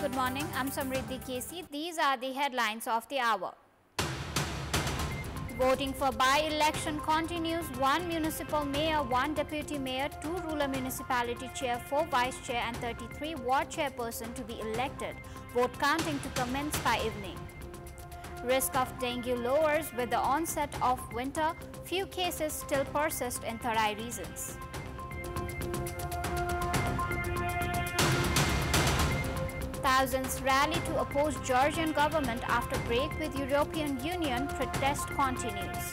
Good morning, I'm Samriddhi Kesi. These are the headlines of the hour. Voting for by-election continues. 1 municipal mayor, 1 deputy mayor, 2 rural municipality chair, 4 vice chair and 33 ward chairperson to be elected. Vote counting to commence by evening. Risk of dengue lowers with the onset of winter. Few cases still persist in Tarai regions. Thousands rally to oppose Georgian government after break with European Union. Protest continues.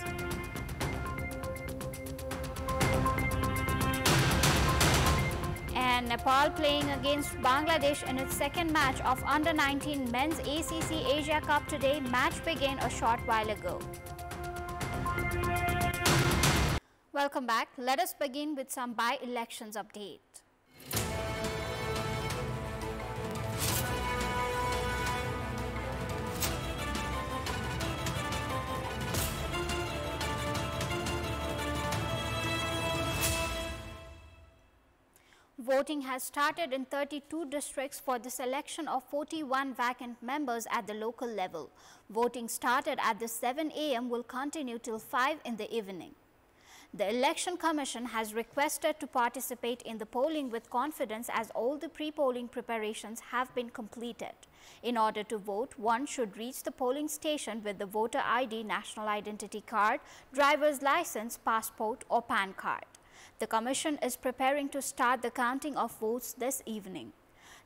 And Nepal playing against Bangladesh in its second match of Under-19 Men's ACC Asia Cup today. Match began a short while ago. Welcome back. Let us begin with some by-elections update. Voting has started in 32 districts for the selection of 41 vacant members at the local level. Voting started at the 7 a.m. will continue till 5 in the evening. The Election Commission has requested to participate in the polling with confidence as all the pre-polling preparations have been completed. In order to vote, one should reach the polling station with the voter ID, national identity card, driver's license, passport or PAN card. The Commission is preparing to start the counting of votes this evening.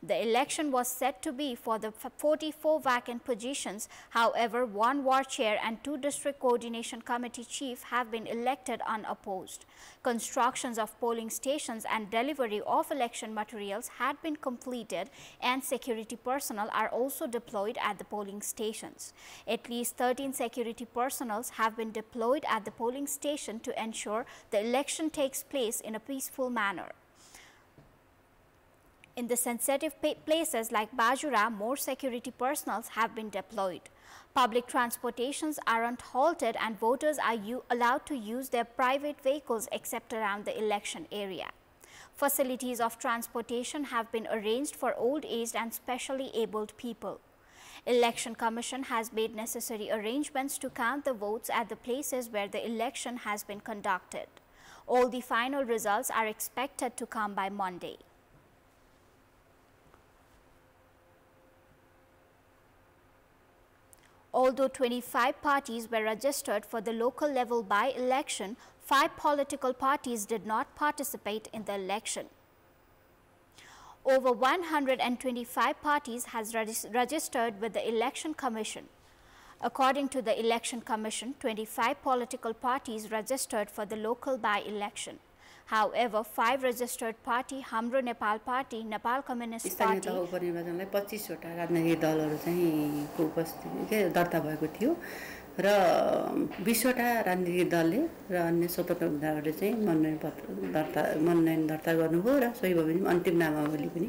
The election was set to be for the 44 vacant positions. However, 1 ward chair and 2 district coordination committee chief have been elected unopposed. Constructions of polling stations and delivery of election materials had been completed, and security personnel are also deployed at the polling stations. At least 13 security personnel have been deployed at the polling station to ensure the election takes place in a peaceful manner. In the sensitive places like Bajura, more security personnel have been deployed. Public transportations aren't halted and voters are allowed to use their private vehicles except around the election area. Facilities of transportation have been arranged for old-aged and specially abled people. Election Commission has made necessary arrangements to count the votes at the places where the election has been conducted. All the final results are expected to come by Monday. Although 25 parties were registered for the local level by-election, 5 political parties did not participate in the election. Over 125 parties has registered with the Election Commission. According to the Election Commission, 25 political parties registered for the local by-election. However, 5 registered party, Hamro Nepal Party, Nepal Communist Party, उपनिर्वाचनलाई 25 वटा राजनीतिक दलहरु चाहिँ को उपस्थिति के दर्ता भएको थियो र 20 वटा राजनीतिक दलले र अन्य स्वतन्त्र उम्मेदवारले चाहिँ मनोनयन दर्ता गर्नुभयो र सोही भए पनि अन्तिम नामावली पनि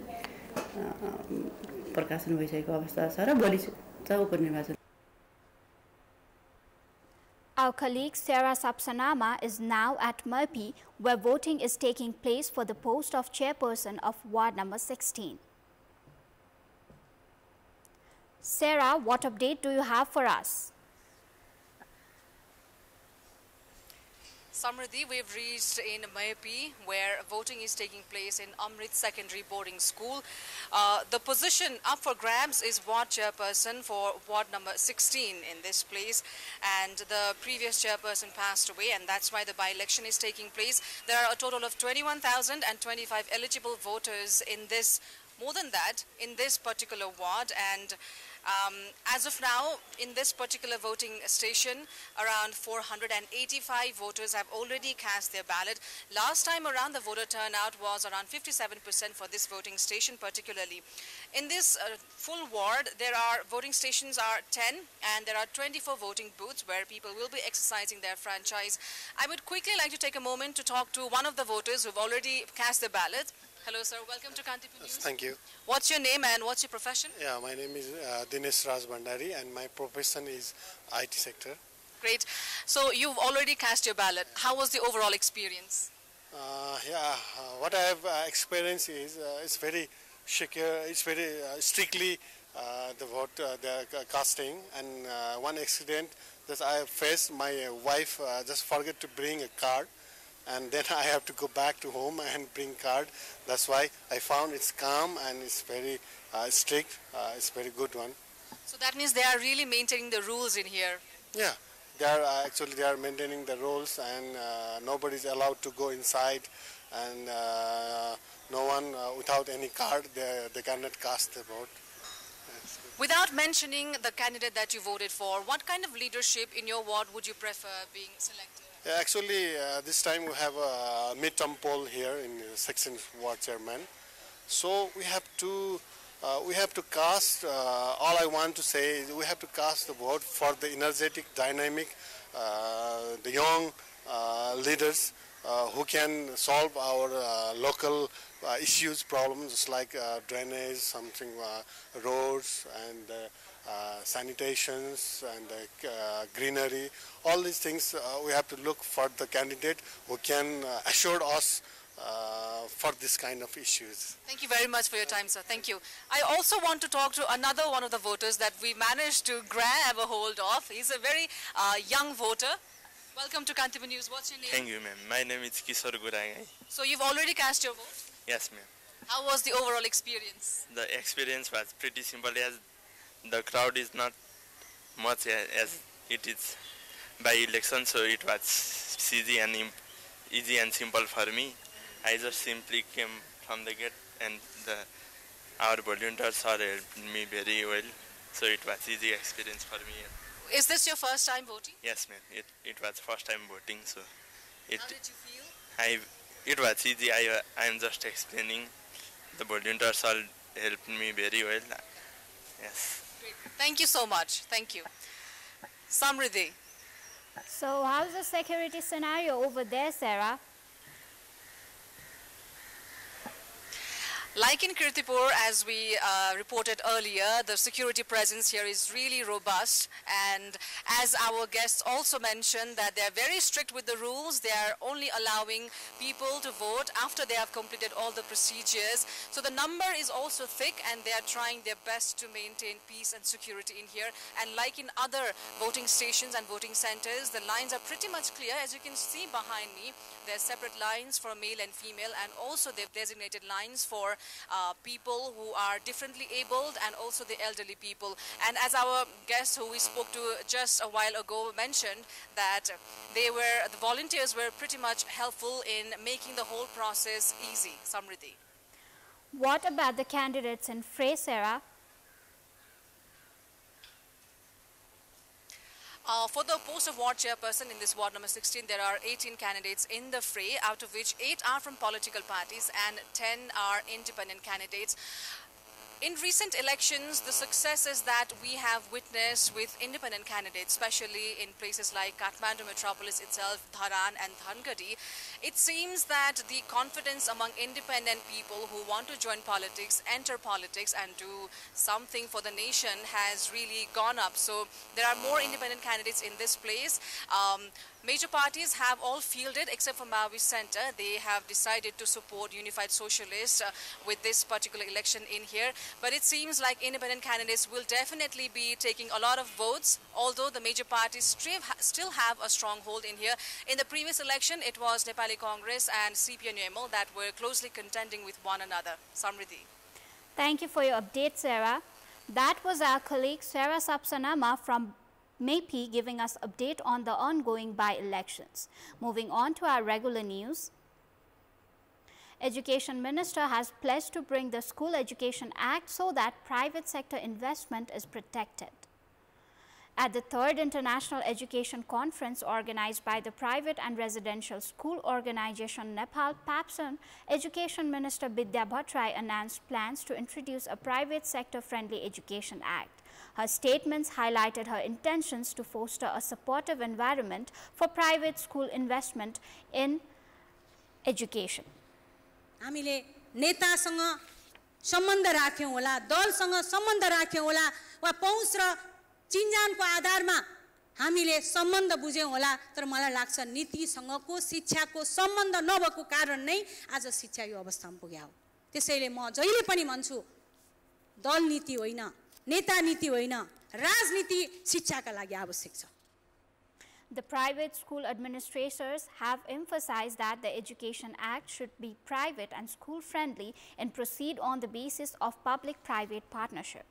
प्रकाशन भइसकेको अवस्था छ र भोलि चाहिँ उपनिर्वाचन. Our colleague Sarah Sapsanama is now at Merpi, where voting is taking place for the post of chairperson of ward number 16. Sarah, what update do you have for us? Samriddhi, we've reached in Maypi, where voting is taking place in Amrit Secondary Boarding School. The position up for grabs is ward chairperson for ward number 16 in this place, and the previous chairperson passed away, and that's why the by-election is taking place. There are a total of 21,025 eligible voters in this, more than that, in this particular ward, and as of now, in this particular voting station, around 485 voters have already cast their ballot. Last time around, the voter turnout was around 57% for this voting station particularly. In this full ward, voting stations are 10 and there are 24 voting booths where people will be exercising their franchise. I would quickly like to take a moment to talk to one of the voters who have already cast their ballot. Hello, sir. Welcome to Kantipur TV. Thank you. What's your name and what's your profession? Yeah, my name is Dinesh Raj Bhandari and my profession is IT sector. Great. So you've already cast your ballot. How was the overall experience? What I have experienced is it's very secure. It's very strictly the vote they are casting. And one accident that I have faced, my wife just forget to bring a card, and then I have to go back to home and bring card. That's why I found it's calm and it's very strict. It's very good one. So that means they are really maintaining the rules in here. Yeah, they are maintaining the rules, and nobody is allowed to go inside, and no one without any card they cannot cast the vote. Without mentioning the candidate that you voted for, what kind of leadership in your ward would you prefer being selected? Yeah, actually, this time we have a midterm poll here in section ward chairman. So we have to cast. All I want to say is we have to cast the vote for the energetic, dynamic, the young leaders who can solve our local issues, problems, just like drainage, something, roads, and sanitations, and greenery. All these things we have to look for the candidate who can assure us for this kind of issues. Thank you very much for your time, sir. Thank you. I also want to talk to another one of the voters that we managed to grab a hold of. He's a very young voter. Welcome to Kantipur News. What's your name? Thank you, ma'am. My name is Kishore Gurangai. So you've already cast your vote? Yes, ma'am. How was the overall experience? The experience was pretty simple, as the crowd is not much as it is by election, so it was easy and simple for me. I just simply came from the gate, and our volunteers are helped me very well, so it was easy experience for me. Is this your first time voting? Yes, ma'am. It was first time voting, so How did you feel? It was easy. I am just explaining. The volunteers all helped me very well. Yes. Great. Thank you so much. Thank you. Samriddhi. So how's the security scenario over there, Sarah? Like in Kantipur, as we reported earlier, the security presence here is really robust, and as our guests also mentioned, that they are very strict with the rules. They are only allowing people to vote after they have completed all the procedures. So the number is also thick, and they are trying their best to maintain peace and security in here. And like in other voting stations and voting centers, the lines are pretty much clear. As you can see behind me, there are separate lines for male and female, and also they've designated lines for people who are differently abled and also the elderly people. And as our guest who we spoke to just a while ago mentioned, that the volunteers were pretty much helpful in making the whole process easy. Samriddhi. What about the candidates in Frey, Sarah? For the post of ward chairperson in this ward number 16, there are 18 candidates in the fray, out of which 8 are from political parties and 10 are independent candidates. In recent elections, the successes that we have witnessed with independent candidates, especially in places like Kathmandu metropolis itself, Dharan and Dhangadi, it seems that the confidence among independent people who want to join politics, enter politics and do something for the nation has really gone up. So there are more independent candidates in this place. Major parties have all fielded, except for Maoist Center. They have decided to support Unified Socialists with this particular election in here. But it seems like independent candidates will definitely be taking a lot of votes, although the major parties still have a strong hold in here. In the previous election, it was Nepali Congress and CPNUML that were closely contending with one another. Samriddhi. Thank you for your update, Sarah. That was our colleague Sarah Sapsanama from Maypi giving us update on the ongoing by-elections. Moving on to our regular news. Education Minister has pledged to bring the School Education Act so that private sector investment is protected. At the 3rd International Education Conference organized by the Private and Residential School Organization Nepal PAPSON, Education Minister Bidya Bhattrai announced plans to introduce a private sector-friendly Education Act. Her statements highlighted her intentions to foster a supportive environment for private school investment in education. हामीले नेतासँग सम्बन्ध राख्यौं होला, दलसँग सम्बन्ध राख्यौं होला, वा पहुँच र चिन्जानको आधारमा हामीले सम्बन्ध बुझ्यौं होला, तर मलाई लाग्छ नीतिसँगको शिक्षाको सम्बन्ध नभएको कारण नै आज शिक्षा यो अवस्थामा पुग्यो हो। त्यसैले म जहिले पनि भन्छु दल नीति होइन, नेता नीति होइन, राजनीति शिक्षाका लागि आवश्यक छ। The private school administrators have emphasized that the Education Act should be private and school-friendly and proceed on the basis of public-private partnership.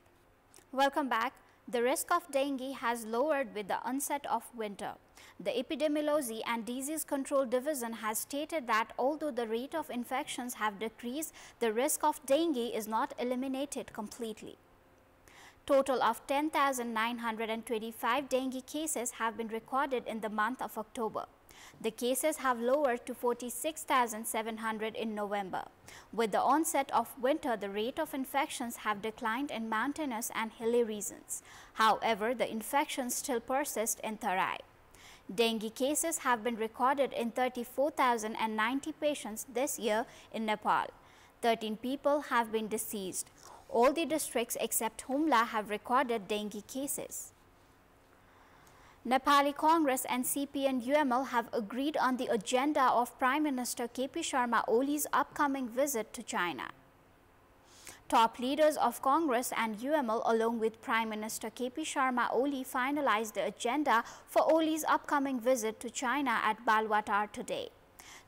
Welcome back. The risk of dengue has lowered with the onset of winter. The Epidemiology and Disease Control Division has stated that although the rate of infections have decreased, the risk of dengue is not eliminated completely. Total of 10,925 dengue cases have been recorded in the month of October. The cases have lowered to 46,700 in November. With the onset of winter, the rate of infections have declined in mountainous and hilly regions. However, the infections still persist in Tarai. Dengue cases have been recorded in 34,090 patients this year in Nepal. 13 people have been deceased. All the districts except Humla have recorded dengue cases. Nepali Congress and CP and UML have agreed on the agenda of Prime Minister KP Sharma Oli's upcoming visit to China. Top leaders of Congress and UML along with Prime Minister KP Sharma Oli finalized the agenda for Oli's upcoming visit to China at Balwatar today.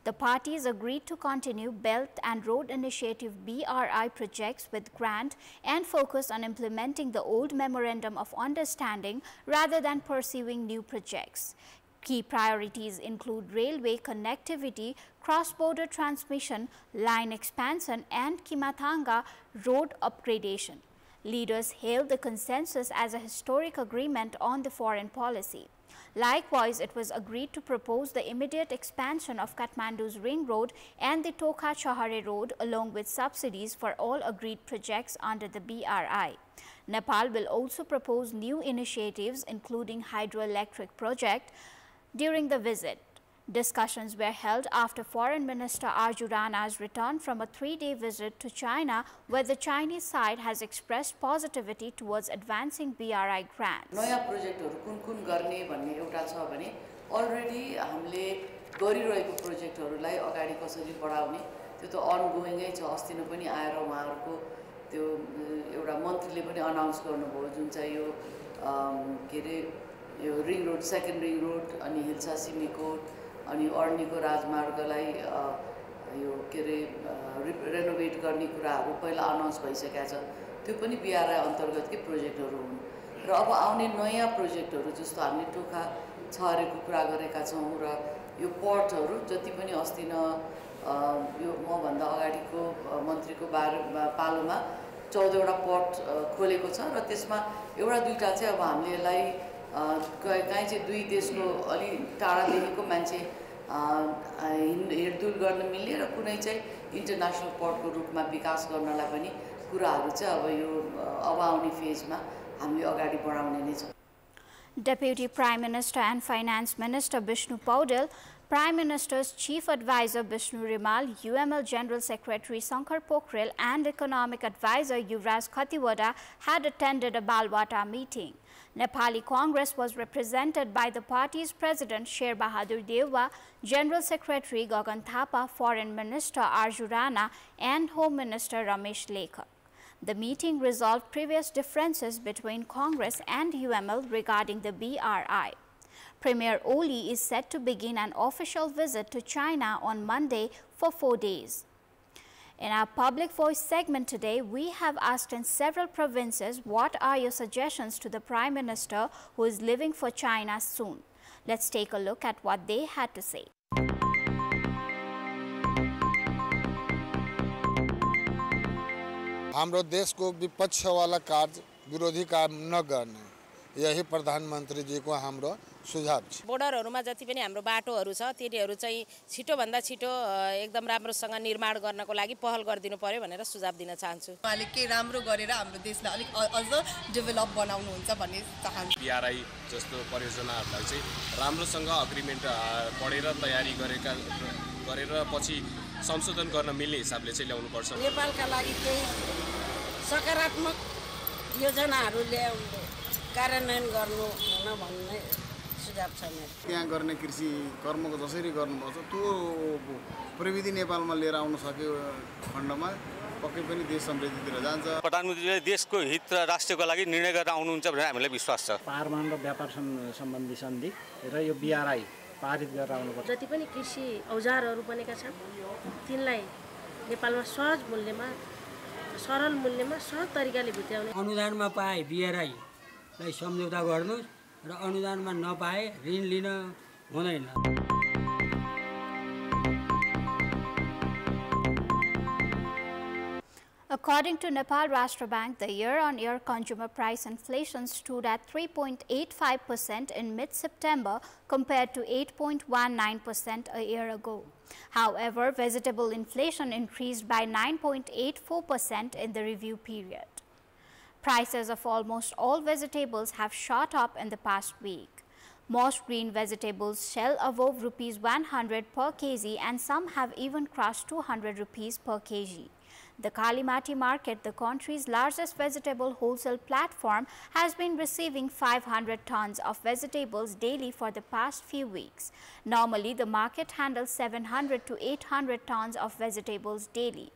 The parties agreed to continue Belt and Road Initiative BRI projects with grant and focus on implementing the old Memorandum of Understanding rather than pursuing new projects. Key priorities include railway connectivity, cross-border transmission, line expansion, and Kimathanga road upgradation. Leaders hailed the consensus as a historic agreement on the foreign policy. Likewise, it was agreed to propose the immediate expansion of Kathmandu's Ring Road and the Tokha Chahare Road along with subsidies for all agreed projects under the BRI. Nepal will also propose new initiatives including hydroelectric project during the visit. Discussions were held after Foreign Minister Arju Rana's return from a 3-day visit to China, where the Chinese side has expressed positivity towards advancing BRI grants. नयाँ प्रोजेक्टहरु कुन गर्ने भन्ने एउटा छ भने already हामीले गरिरहेको प्रोजेक्टहरुलाई अगाडि कसरी बढाउने त्यो त अनगोइङै छ। अस्ति नै पनि आएर उहाँहरुको त्यो एउटा मन्त्रीले पनि अनाउन्स गर्नुभयो जुन चाहिँ यो के रे यो ring road second ring road अनि हिल्सा सिमीकोट अनि अर्नीको राजमार्गलाई यो के रे रेनोभेट गर्ने कुराहरु पहिला अनाउन्स भइसकेको छ। त्यो पनि बीआरआई अन्तर्गतकै प्रोजेक्टहरु हुन् र अब आउने नयाँ प्रोजेक्टहरु जस्तो हामीले टोखा छहरेको कुरा गरेका छौं र यो पोर्टहरु जति पनि अस्ति न यो म भन्दा अगाडिको मन्त्रीको पालोमा 14 वटा पोर्ट खोलेको छ र त्यसमा एउटा दुईटा चाहिँ अब हामीले यसलाई कहीं चाहिँ दुई देशको अलि टाढादेखिको मान्छे हिँडडुल गर्न मिल्ने र कुनै चाहिँ इन्टरनेशनल पोर्टको रूपमा विकास गर्नलाई पनि कुराहरु चाहिँ अब यो अब आउने फेजमा हामीले अगाडि बढाउने नै छ। Deputy Prime Minister and Finance Minister Vishnu Paudel, Prime Minister's Chief Advisor Vishnu Rimal, UML General Secretary Sankar Pokhrel and Economic Advisor Yuvraj Khatiwada had attended a Balwata meeting. Nepali Congress was represented by the party's President Sher Bahadur Deuba, General Secretary Gagan Thapa, Foreign Minister Arju Rana and Home Minister Ramesh Lekhak. The meeting resolved previous differences between Congress and UML regarding the BRI. Premier Oli is set to begin an official visit to China on Monday for 4 days. In our Public Voice segment today, we have asked in several provinces what are your suggestions to the Prime Minister who is leaving for China soon. Let's take a look at what they had to say. हाम्रो देशको विपक्ष वाला कार्य विरोधी काम नगर्ने यही प्रधानमन्त्री जी को हाम्रो सुझाव छ। बोर्डरहरुमा जति पनि हाम्रो बाटोहरु छ तिनीहरु चाहिँ छिटो भन्दा छिटो एकदम राम्रोसँग निर्माण गर्नको लागि पहल गर्दिनु पर्यो भनेर सुझाव दिन चाहन्छु। उहाँले के राम्रो गरेर हाम्रो देशलाई अलिक अझ डेभलप बनाउनु हुन्छ भन्ने चाहन्छु। बीआरआई जस्तो परियोजनाहरुलाई चाहिँ राम्रोसँग अग्रिमेन्ट पढेर तयारी गरेर पछि संशोधन गर्न मिल्ने हिसाबले चाहिँ ल्याउनु पर्छ। नेपालका लागि केही सकारात्मक योजनाहरु ल्याउनु कार्यान्वयन गर्नु हुन भन्ने सुझाव छ मेरो। त्यहाँ गर्ने कृषि कर्मको जसरी गर्नुपर्छ त्यो प्रविधि नेपालमा लिएर आउन सक्यो खण्डमा पक्कै पनि देश समृद्धितिर जान्छ। प्रधानमन्त्रीले देशको हित र राष्ट्रको लागि निर्णय गरेर आउनुहुन्छ भनेर हामीलाई विश्वास छ। पारमान र व्यापार सम्बन्धी सन्धि र यो BRI पारित गरेर आउनुपर्छ। जति पनि कृषि औजारहरू बनेका छन् तिनलाई नेपालमा सहज मूल्यमा सरल मूल्यमा सहज तरिकाले भित्राउने। अनुदानमा पाए BRI लाई सम्झौता गर्नुहोस् र अनुदानमा नपाए ऋण लिन हुँदैन। According to Nepal Rashtra Bank, the year-on-year consumer price inflation stood at 3.85% in mid-September compared to 8.19% a year ago. However, vegetable inflation increased by 9.84% in the review period. Prices of almost all vegetables have shot up in the past week. Most green vegetables sell above ₹100 per kg and some have even crossed ₹200 per kg. The Kalimati market, the country's largest vegetable wholesale platform, has been receiving 500 tons of vegetables daily for the past few weeks. Normally, the market handles 700 to 800 tons of vegetables daily.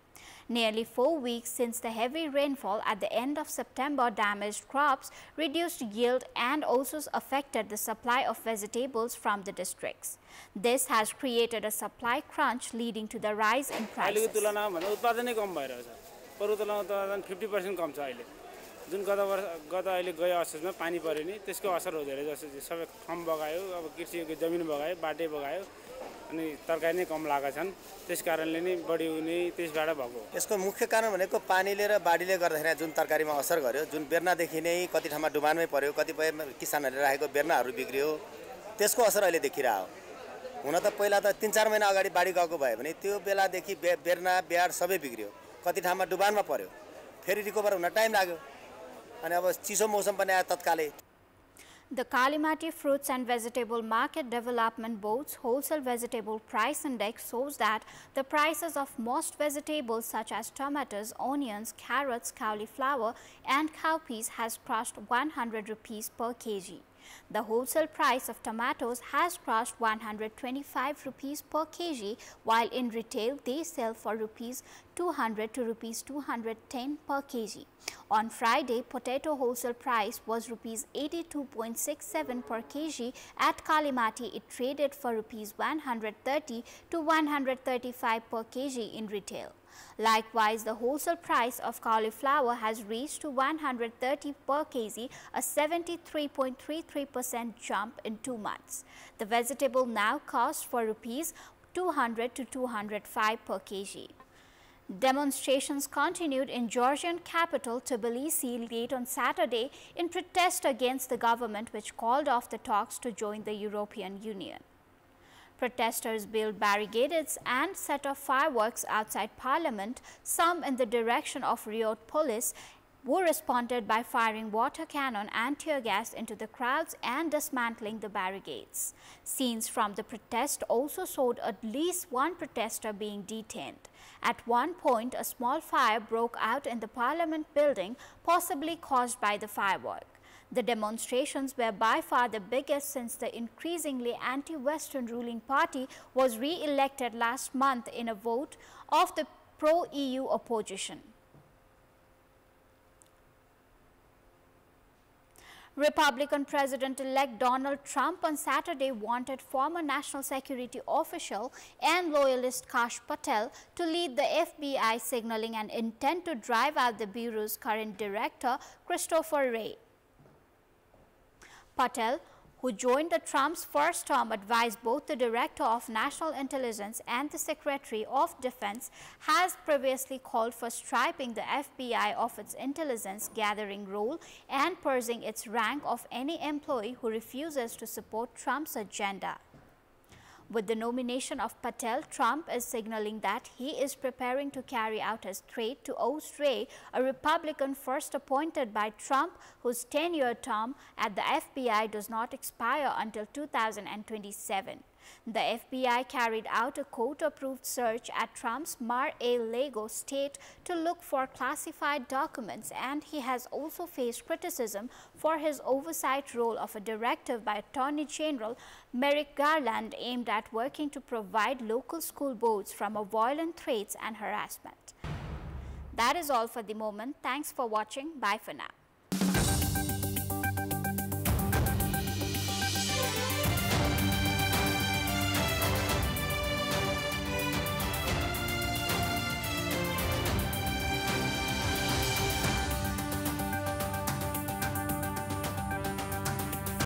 Nearly 4 weeks since the heavy rainfall at the end of September damaged crops, reduced yield and also affected the supply of vegetables from the districts. This has created a supply crunch leading to the rise in prices. जुन गत अहिले गयो असोजमा पानी पर्यो नि त्यसको असर हुँदै रहेछ सबै खम बगायो अब कृषिको जमिन बगायो बाटै बगायो अनि तरकारी नै कम लागेका छन् त्यसकारणले नै बढी हुने त्यसबाट भएको यसको मुख्य कारण भनेको पानीले र बाढीले गर्दाखेरि जुन तरकारीमा असर गर्यो जुन बेर्नादेखि नै कति ठाउँमा डुबानमै पर्यो कतिपय किसानहरूले राखेको बेर्नाहरू बिग्रियो त्यसको असर अहिले देखिरहेको हुन त पहिला त 3-4 महिना अगाडि बाढी गएको भए भने त्यो बेलादेखि बेर्ना ब्याड सबै बिग्रियो कति ठाउँमा डुबानमा पर्यो फेरि रिकभर हुन टाइम लाग्यो अनि अब चिसो मौसम पनि आयो तत्कालै. The Kalimati Fruits and Vegetable Market Development Board's Wholesale Vegetable Price Index shows that the prices of most vegetables such as tomatoes, onions, carrots, cauliflower and cowpeas has crossed ₹100 per kg. The wholesale price of tomatoes has crossed ₹125 per kg, while in retail they sell for ₹200 to ₹210 per kg. On Friday, potato wholesale price was ₹82.67 per kg. At Kalimati, it traded for ₹130 to ₹135 per kg in retail. Likewise, the wholesale price of cauliflower has reached to $130 per kg, a 73.33% jump in 2 months. The vegetable now costs for ₹200 to $205 per kg. Demonstrations continued in Georgian capital Tbilisi late on Saturday in protest against the government, which called off the talks to join the European Union. Protesters built barricades and set off fireworks outside Parliament, some in the direction of Riot police, who responded by firing water cannon and tear gas into the crowds and dismantling the barricades. Scenes from the protest also showed at least one protester being detained. At one point, a small fire broke out in the Parliament building, possibly caused by the firework. The demonstrations were by far the biggest since the increasingly anti-Western ruling party was re-elected last month in a vote of the pro-EU opposition. Republican President-elect Donald Trump on Saturday wanted former National Security official and loyalist Kash Patel to lead the FBI, signaling an intent to drive out the Bureau's current director, Christopher Wray. Patel, who joined the Trump's first term, advised both the Director of National Intelligence and the Secretary of Defense, has previously called for stripping the FBI of its intelligence gathering role and purging its rank of any employee who refuses to support Trump's agenda. With the nomination of Patel, Trump is signaling that he is preparing to carry out his threat to oust Wray, a Republican first appointed by Trump, whose 10-year term at the FBI does not expire until 2027. The FBI carried out a court-approved search at Trump's Mar-a-Lago state to look for classified documents, and he has also faced criticism for his oversight role of a directive by Attorney General Merrick Garland aimed at working to provide local school boards from violent threats and harassment. That is all for the moment. Thanks for watching. Bye for now.